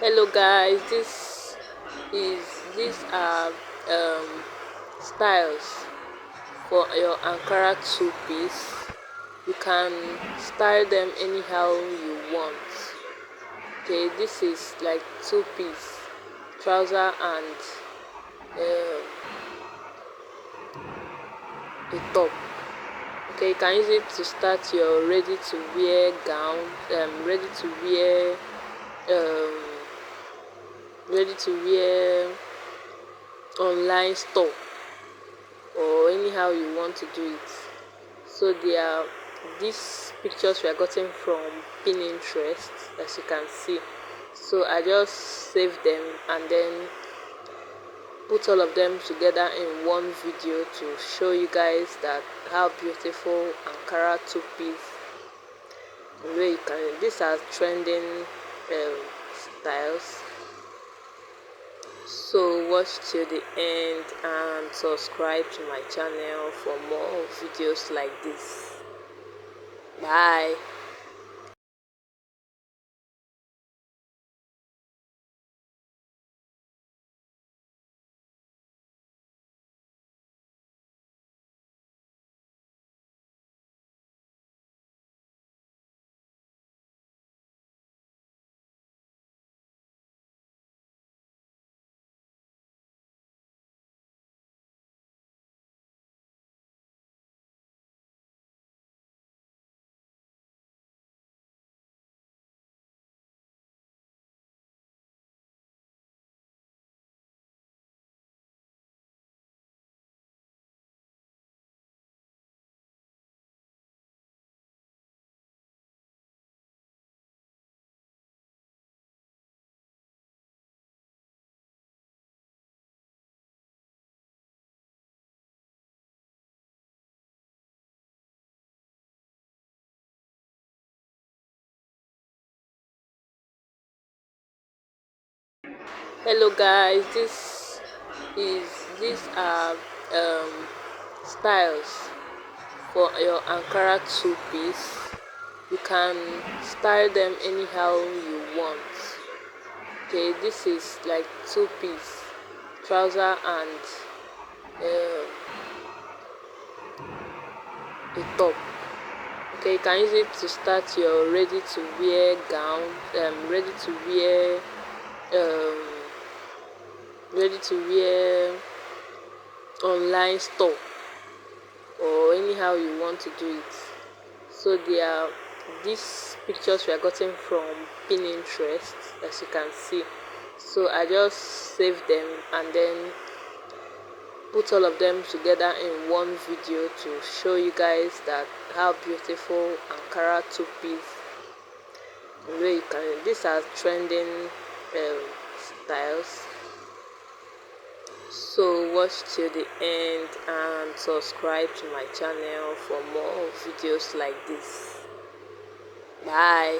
Hello guys, is these are um styles for your Ankara two-piece. You can style them anyhow you want. Okay, this is like two-piece trouser and um a top. Okay, you can use it to start your ready to wear gown, ready to wear um ready to wear online store, or anyhow you want to do it. So these pictures we are gotten from Pinterest, as you can see. So I just saved them and then put all of them together in one video to show you guys that how beautiful Ankara two-piece, where you can, these are trending styles. So watch till the end and subscribe to my channel for more videos like this. Bye. Hello guys, is these are um styles for your Ankara two-piece. You can style them anyhow you want. Okay, this is like two-piece trouser and um a top. Okay, you can use it to start your ready to wear gown, ready to wear um ready to wear online store, or anyhow you want to do it. So these pictures we are gotten from Pinterest, as you can see. So I just saved them and then put all of them together in one video to show you guys that how beautiful Ankara two-piece, where you can, these are trending styles. So watch till the end and subscribe to my channel for more videos like this. Bye.